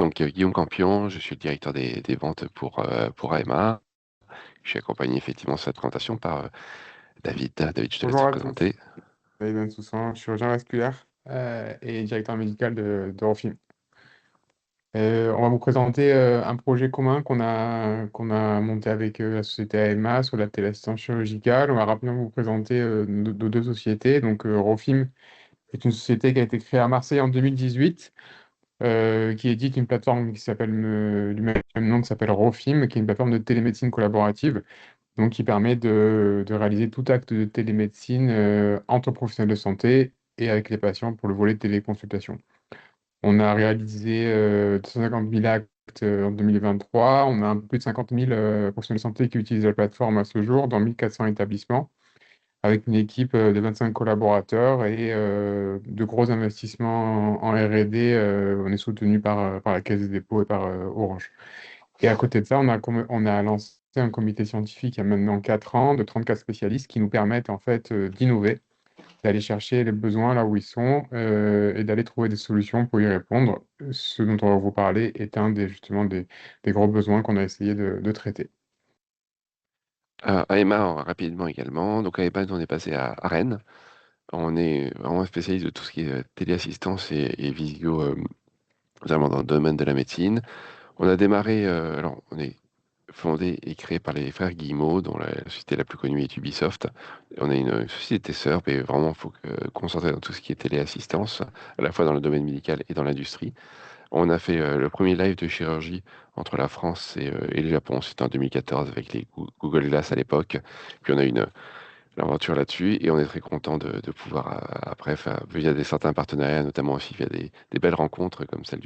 donc Guillaume Campion, je suis le directeur des ventes pour AMA. Je suis accompagné effectivement sur cette présentation par David. David, je te laisse Bonjour te à tous, présenter. David Bensoussan, chirurgien vasculaire et directeur médical de Rofim. On va vous présenter un projet commun qu'on a monté avec la société AMA sur la téléassistance chirurgicale. On va rapidement vous présenter nos deux sociétés. Donc, Rofim est une société qui a été créée à Marseille en 2018, qui édite une plateforme qui s'appelle du même nom, qui s'appelle Rofim, qui est une plateforme de télémédecine collaborative, donc qui permet de réaliser tout acte de télémédecine entre professionnels de santé et avec les patients pour le volet de téléconsultation. On a réalisé 250 000 actes en 2023. On a un peu plus de 50 000 professionnels de santé qui utilisent la plateforme à ce jour dans 1400 établissements, avec une équipe de 25 collaborateurs et de gros investissements en R&D. On est soutenu par la Caisse des dépôts et par Orange. Et à côté de ça, on a lancé un comité scientifique il y a maintenant 4 ans de 34 spécialistes qui nous permettent en fait d'innover, d'aller chercher les besoins là où ils sont et d'aller trouver des solutions pour y répondre. Ce dont on va vous parler est un justement des gros besoins qu'on a essayé de traiter. AMA rapidement également. Donc AMA, on est passé à Rennes. On est vraiment spécialiste de tout ce qui est téléassistance et visio, notamment dans le domaine de la médecine. On a démarré, alors on est fondé et créé par les frères Guillemot, dont la société la plus connue est Ubisoft. On est une société sœur, mais vraiment, il faut concentrer dans tout ce qui est téléassistance, à la fois dans le domaine médical et dans l'industrie. On a fait le premier live de chirurgie entre la France et le Japon. C'était en 2014 avec les Google Glass à l'époque. Puis on a une aventure là-dessus et on est très content de pouvoir après faire via des certains partenariats, notamment aussi via des belles rencontres comme celle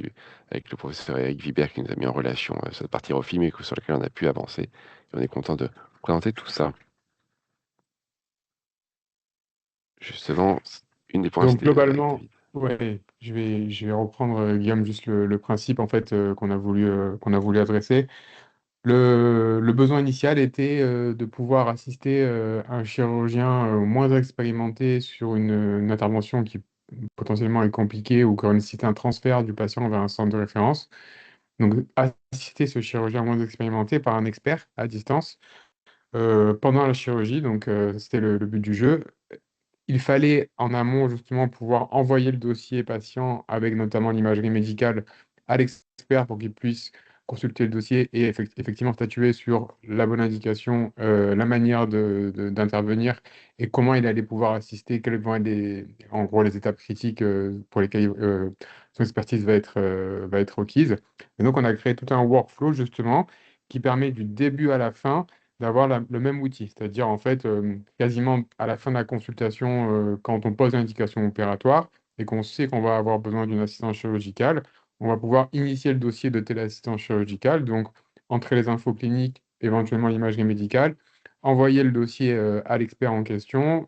avec le professeur Eric Vibert qui nous a mis en relation cette partie refilm et sur laquelle on a pu avancer. Et on est content de présenter tout ça. Justement, une des points Donc c'était globalement, David. ouais, je vais reprendre Guillaume juste le principe en fait qu'on a voulu adresser. Le besoin initial était de pouvoir assister un chirurgien moins expérimenté sur une intervention qui potentiellement est compliquée ou qui aurait nécessité un transfert du patient vers un centre de référence. Donc, assister ce chirurgien moins expérimenté par un expert à distance pendant la chirurgie. Donc, c'était le but du jeu. Il fallait en amont justement pouvoir envoyer le dossier patient avec notamment l'imagerie médicale à l'expert pour qu'il puisse consulter le dossier et effectivement statuer sur la bonne indication, la manière d'intervenir et comment il allait pouvoir assister, quelles vont être en gros les étapes critiques pour lesquelles son expertise va être requise. Et donc on a créé tout un workflow justement qui permet du début à la fin d'avoir le même outil, c'est-à-dire en fait quasiment à la fin de la consultation, quand on pose l'indication opératoire et qu'on sait qu'on va avoir besoin d'une assistance chirurgicale, on va pouvoir initier le dossier de téléassistance chirurgicale, donc entrer les infos cliniques, éventuellement l'imagerie médicale, envoyer le dossier à l'expert en question,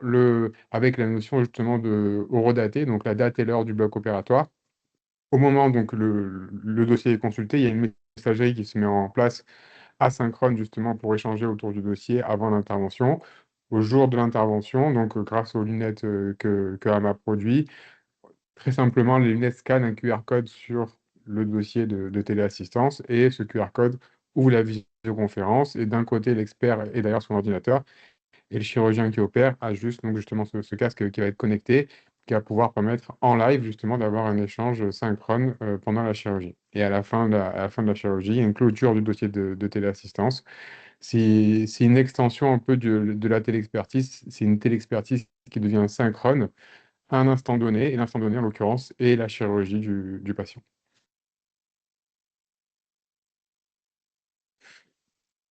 avec la notion justement de horodaté, donc la date et l'heure du bloc opératoire. Au moment donc le dossier est consulté, il y a une messagerie qui se met en place asynchrone justement pour échanger autour du dossier avant l'intervention. Au jour de l'intervention, donc grâce aux lunettes que AMA produit, très simplement, les lunettes scannent un QR code sur le dossier de téléassistance et ce QR code ouvre la visioconférence et d'un côté l'expert est derrière son ordinateur et le chirurgien qui opère a juste donc justement ce casque qui va être connecté, qui va pouvoir permettre en live justement d'avoir un échange synchrone pendant la chirurgie. Et à la fin de la chirurgie, il y a une clôture du dossier de téléassistance. C'est une extension un peu de la téléexpertise. C'est une téléexpertise qui devient synchrone à un instant donné, et l'instant donné en l'occurrence est la chirurgie du patient.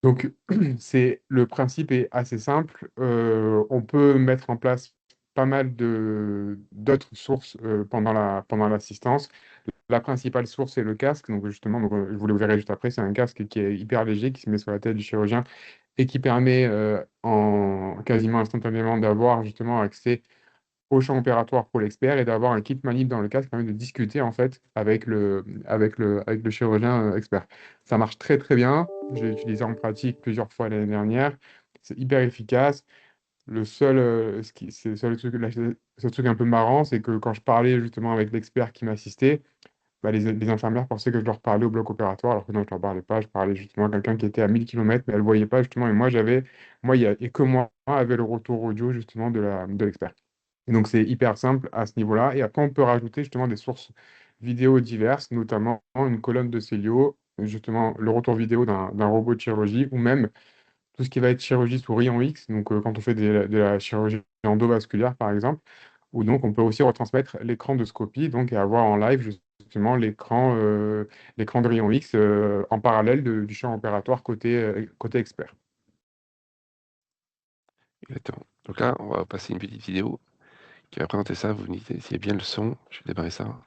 Donc, le principe est assez simple. On peut mettre en place pas mal d'autres sources pendant l'assistance. La principale source est le casque. Donc, justement, vous le verrez juste après, c'est un casque qui est hyper léger, qui se met sur la tête du chirurgien et qui permet en quasiment instantanément d'avoir justement accès au champ opératoire pour l'expert et d'avoir un kit manip dans le cas qui permet de discuter en fait avec le chirurgien expert. Ça marche très très bien. J'ai utilisé en pratique plusieurs fois l'année dernière. C'est hyper efficace. C'est le seul truc un peu marrant, c'est que quand je parlais justement avec l'expert qui m'assistait, les infirmières pensaient que je leur parlais au bloc opératoire, alors que non, je leur parlais pas, je parlais justement à quelqu'un qui était à 1000 km, mais elles ne voyaient pas justement, et et que moi, avait le retour audio justement de l'expert. Et donc c'est hyper simple à ce niveau-là, et après on peut rajouter justement des sources vidéo diverses, notamment une colonne de Célio, justement le retour vidéo d'un robot de chirurgie, ou même tout ce qui va être chirurgie sous rayon X, donc quand on fait de la chirurgie endovasculaire par exemple, ou donc on peut aussi retransmettre l'écran de Scopy, donc et avoir en live justement l'écran de rayon X en parallèle du champ opératoire côté expert. Exactement. Donc là, on va passer une petite vidéo qui va présenter ça. Vous me dites s'il y a bien le son. Je vais démarrer ça.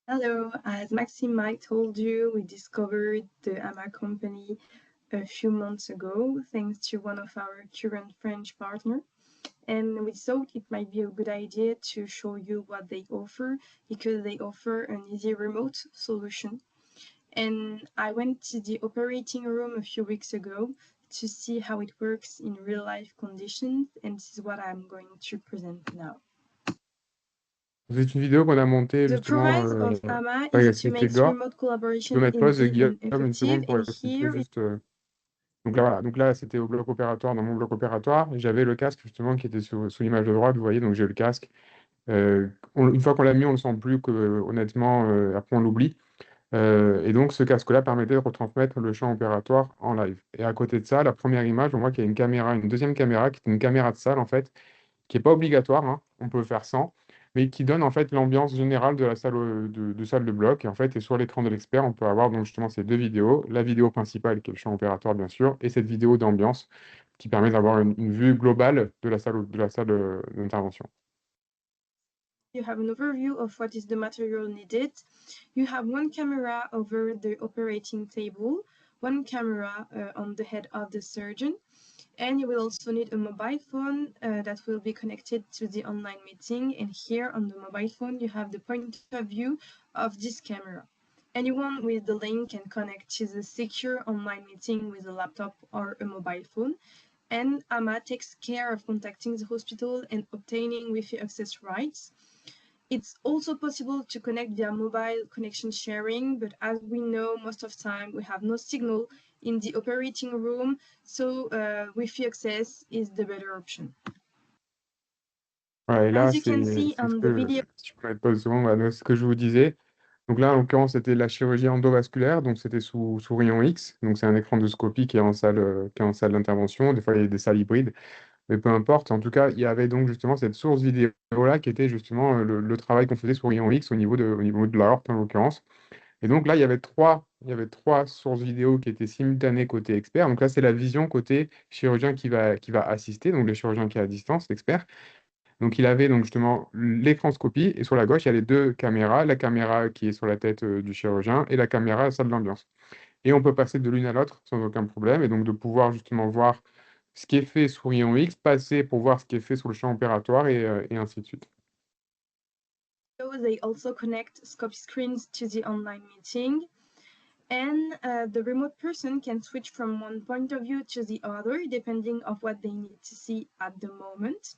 Hello, as Maxime might told you, we discovered the AMA company a few months ago, thanks to one of our current French partner. And we thought it might be a good idea to show you what they offer, because they offer an easy remote solution. And I went to the operating room a few weeks ago to see how it works in real life conditions, and this is what I'm going to present now. C'est une vidéo qu'on a montée The justement promise of AMA avec is to activité make Edouard. remote Tu peux collaboration mettre pause, easy Guillaume, and une effective, seconde pour and expliquer here juste. Donc là, c'était au bloc opératoire, dans mon bloc opératoire. J'avais le casque justement qui était sous l'image de droite, vous voyez, donc j'ai le casque. Une fois qu'on l'a mis, on ne le sent plus, honnêtement, après on l'oublie. Et donc ce casque-là permettait de retransmettre le champ opératoire en live. Et à côté de ça, la première image, on voit qu'il y a une caméra, une deuxième caméra, qui est une caméra de salle en fait, qui n'est pas obligatoire, hein, on peut faire sans, mais qui donne en fait l'ambiance générale de la salle de salle de bloc. Et en fait, et sur l'écran de l'expert, on peut avoir donc justement ces deux vidéos, la vidéo principale qui est le champ opératoire bien sûr, et cette vidéo d'ambiance qui permet d'avoir une vue globale de la salle d'intervention. you have an overview of what is the material needed. You have one camera over the operating table, one camera on the head of the surgeon, and you will also need a mobile phone that will be connected to the online meeting. And here on the mobile phone, you have the point of view of this camera. Anyone with the link can connect to the secure online meeting with a laptop or a mobile phone. And AMA takes care of contacting the hospital and obtaining Wi-Fi access rights. It's also possible to connect via mobile connection sharing, but as we know, most of the time we have no signal in the operating room, so Wi-Fi access is the better option. Ouais, et là, As you can see c'est on the video. si je peux mettre pause une seconde, voilà, ce que je vous disais. Donc là, en l'occurrence, c'était la chirurgie endovasculaire, donc c'était sous rayon X. Donc c'est un écran de Scopy qui est en salle d'intervention. Des fois, il y a des salles hybrides, mais peu importe. En tout cas, il y avait donc justement cette source vidéo-là qui était justement le travail qu'on faisait sous rayon X au niveau de l'aorte en l'occurrence. Et donc là, il y avait trois sources vidéo qui étaient simultanées côté expert. Donc là, c'est la vision côté chirurgien qui va assister, donc le chirurgien qui est à distance, l'expert. Donc il avait donc justement l'écran Scopy et sur la gauche, il y a les deux caméras, la caméra qui est sur la tête du chirurgien et la caméra à la salle d'ambiance. Et on peut passer de l'une à l'autre sans aucun problème et donc de pouvoir justement voir ce qui est fait sous rayon X, passer pour voir ce qui est fait sur le champ opératoire et ainsi de suite. They also connect Scope screens to the online meeting, and the remote person can switch from one point of view to the other depending on what they need to see at the moment.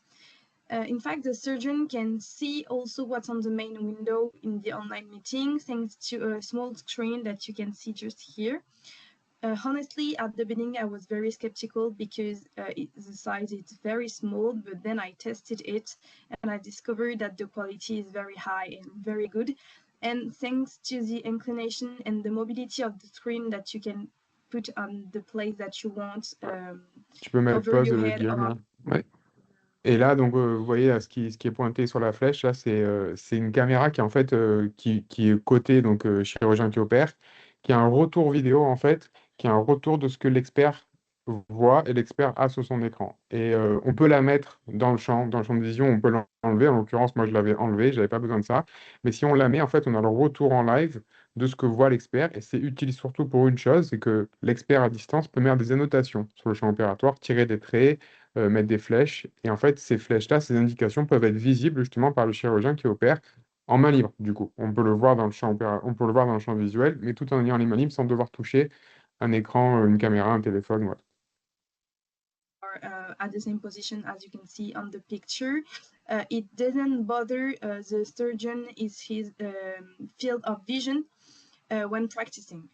In fact, the surgeon can see also what's on the main window in the online meeting thanks to a small screen that you can see just here. Honestly, at the beginning, I was very skeptical because the size is very small, but then I tested it and I discovered that the quality is very high and very good. And thanks to the inclination and the mobility of the screen that you can put on the place that you want Tu peux mettre over pause, your head. Guillaume, là. Ouais. Et là, donc, vous voyez, là, ce qui est pointé sur la flèche, là, c'est une caméra qui, en fait, qui est côté donc, chirurgien qui opère, qui a un retour vidéo, en fait, qui a un retour de ce que l'expert voit et l'expert a sur son écran. Et on peut la mettre dans le champ de vision, on peut l'enlever. En l'occurrence, moi, je l'avais enlevé, je n'avais pas besoin de ça. Mais si on la met, en fait, on a le retour en live de ce que voit l'expert. Et c'est utile surtout pour une chose, c'est que l'expert à distance peut mettre des annotations sur le champ opératoire, tirer des traits, mettre des flèches. Et en fait, ces flèches-là, ces indications peuvent être visibles justement par le chirurgien qui opère en main libre, du coup. On peut le voir dans le on peut le voir dans le champ visuel, mais tout en ayant les mains libres sans devoir toucher un écran, une caméra, un téléphone. Ouais. At the same position as you can see on the picture. It doesn't bother the surgeon is his field of vision when practicing.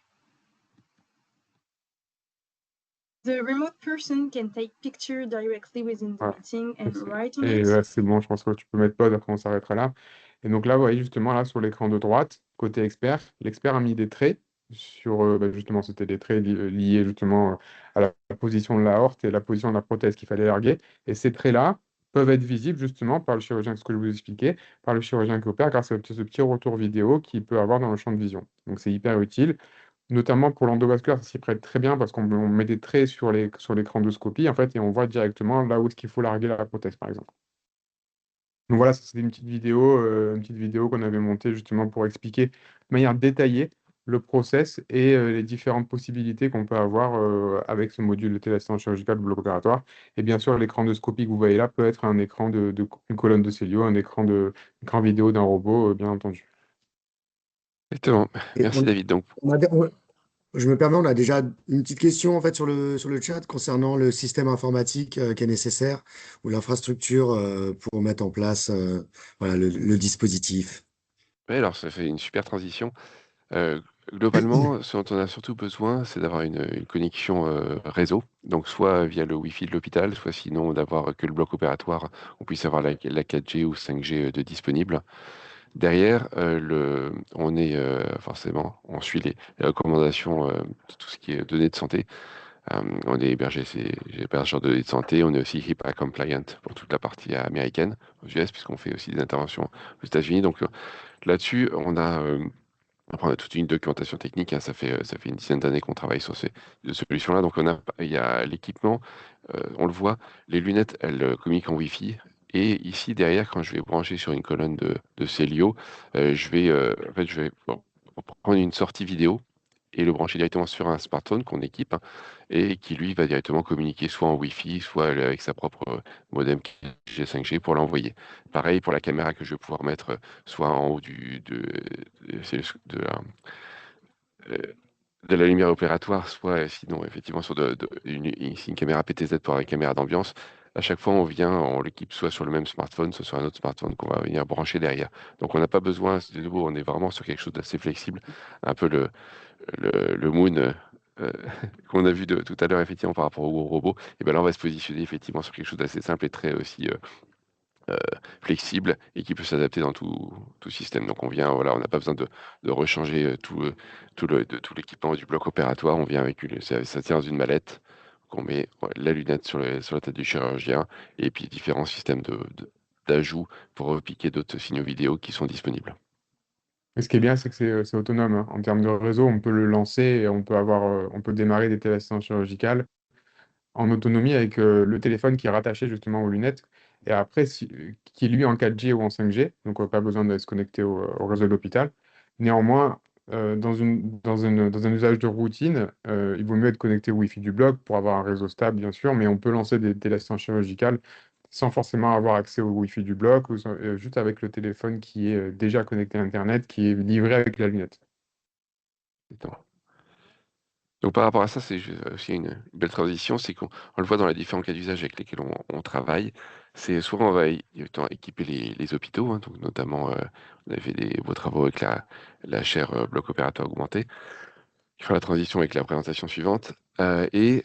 The remote person can take pictures directly within the Voilà. meeting and write on Et it. là, c'est bon, je pense que tu peux mettre pause, après on s'arrêtera là. Et donc là, vous voyez justement là sur l'écran de droite, côté expert, l'expert a mis des traits sur, justement, c'était des traits liés justement à la position de l'aorte et la position de la prothèse qu'il fallait larguer. Et ces traits-là peuvent être visibles justement par le chirurgien, ce que je vous expliquais, par le chirurgien qui opère grâce à ce petit retour vidéo qu'il peut avoir dans le champ de vision. Donc c'est hyper utile. Notamment pour l'endovasculaire, ça s'y prête très bien parce qu'on met des traits sur l'écran de scopie, en fait, et on voit directement là où est-ce qu'il faut larguer la prothèse, par exemple. Donc voilà, ça, c'était une petite vidéo qu'on avait montée justement pour expliquer de manière détaillée le process et les différentes possibilités qu'on peut avoir avec ce module de téléassistance chirurgicale bloc opératoire. Et bien sûr, l'écran de scopie que vous voyez là peut être un écran une colonne de Célio, écran vidéo d'un robot, bien entendu. Exactement. Et Merci David. Donc, je me permets, on a déjà une petite question en fait sur le chat concernant le système informatique qui est nécessaire ou l'infrastructure pour mettre en place voilà, le dispositif. ouais, alors ça fait une super transition. Euh, Globalement, ce dont on a surtout besoin, c'est d'avoir une connexion réseau, donc soit via le Wi-Fi de l'hôpital, soit sinon d'avoir que le bloc opératoire, on puisse avoir la 4G ou 5G de disponible. Derrière, on est forcément, on suit les recommandations de tout ce qui est données de santé. On est hébergé, c'est hébergeur de données de santé. On est aussi HIPAA compliant pour toute la partie américaine aux US, puisqu'on fait aussi des interventions aux États-Unis. Donc là-dessus, après, on a toute une documentation technique, hein. Ça fait une dizaine d'années qu'on travaille sur ces deux solutions-là. Donc, il y a l'équipement, on le voit, les lunettes, elles communiquent en Wi-Fi. Et ici, derrière, quand je vais brancher sur une colonne de Célio, je vais bon, prendre une sortie vidéo et le brancher directement sur un smartphone qu'on équipe, hein, et qui, lui, va directement communiquer soit en Wi-Fi, soit avec sa propre modem G5G pour l'envoyer. Pareil pour la caméra que je vais pouvoir mettre soit en haut de la, euh, de la lumière opératoire, soit sinon effectivement sur ici, une caméra PTZ pour la caméra d'ambiance. À chaque fois, on l'équipe soit sur le même smartphone, soit sur un autre smartphone qu'on va venir brancher derrière. Donc on n'a pas besoin, de nouveau, on est vraiment sur quelque chose d'assez flexible, un peu le Moon qu'on a vu tout à l'heure effectivement par rapport au robot. Et bien là, on va se positionner effectivement sur quelque chose d'assez simple et très aussi euh, flexible et qui peut s'adapter dans tout système. Donc on vient, voilà, on n'a pas besoin de rechanger tout l'équipement du bloc opératoire. On vient avec ça tient dans une mallette qu'on met la lunette sur la tête du chirurgien et puis différents systèmes d'ajout pour repiquer d'autres signaux vidéo qui sont disponibles. Et ce qui est bien, c'est que c'est autonome, hein. En termes de réseau, on peut le lancer et on peut démarrer des téléassistances chirurgicales en autonomie avec le téléphone qui est rattaché justement aux lunettes. Et après, qui est lui en 4G ou en 5G, donc pas besoin de se connecter au réseau de l'hôpital. Néanmoins, dans un usage de routine, il vaut mieux être connecté au Wi-Fi du bloc pour avoir un réseau stable, bien sûr, mais on peut lancer des téléassistances chirurgicales sans forcément avoir accès au Wi-Fi du bloc, ou juste avec le téléphone qui est déjà connecté à Internet, qui est livré avec la lunette. Donc par rapport à ça, c'est aussi une belle transition, c'est qu'on le voit dans les différents cas d'usage avec lesquels on travaille. C'est souvent on va autant équiper les hôpitaux, hein, donc notamment on avait fait des beaux travaux avec la chaire bloc opératoire augmenté, qui fera la transition avec la présentation suivante, et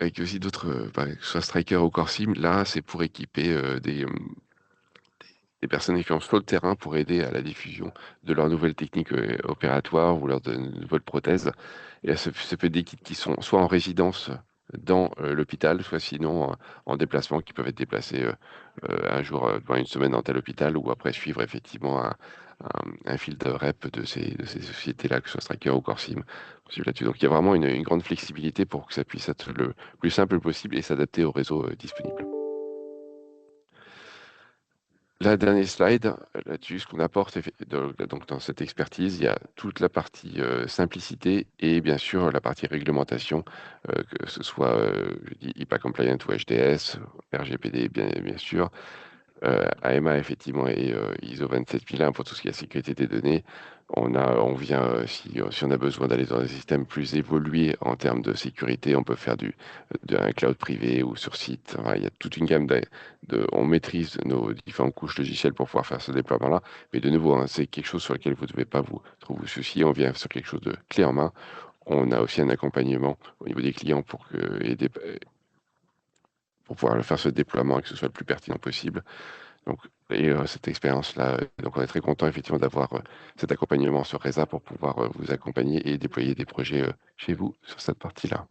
avec aussi d'autres, que ce soit Striker ou Corsim, là c'est pour équiper des personnes qui ont sur le terrain pour aider à la diffusion de leurs nouvelles techniques opératoires ou leurs de nouvelles prothèses. Et ça peut être des kits qui sont soit en résidence dans l'hôpital, soit sinon en déplacement, qui peuvent être déplacés un jour, pendant une semaine dans tel hôpital, ou après suivre effectivement un fil de rep de ces sociétés-là, que ce soit Stryker ou Corsim, suivre là-dessus. Donc il y a vraiment une grande flexibilité pour que ça puisse être le plus simple possible et s'adapter au réseau disponible. La dernière slide, là-dessus, ce qu'on apporte donc dans cette expertise, il y a toute la partie simplicité et bien sûr la partie réglementation, que ce soit je dis HIPAA compliant ou HDS, RGPD bien sûr, AMA, effectivement, et ISO 27001 pour tout ce qui est sécurité des données. On vient, si on a besoin d'aller dans des systèmes plus évolués en termes de sécurité, on peut faire d'un cloud privé ou sur site. Enfin, il y a toute une gamme on maîtrise nos différentes couches logicielles pour pouvoir faire ce déploiement-là. Mais de nouveau, hein, c'est quelque chose sur lequel vous ne devez pas trop vous soucier. On vient sur quelque chose de clé en main. On a aussi un accompagnement au niveau des clients pour pouvoir faire ce déploiement et que ce soit le plus pertinent possible. Donc, cette expérience-là, donc on est très content effectivement d'avoir cet accompagnement sur RESA pour pouvoir vous accompagner et déployer des projets chez vous sur cette partie-là.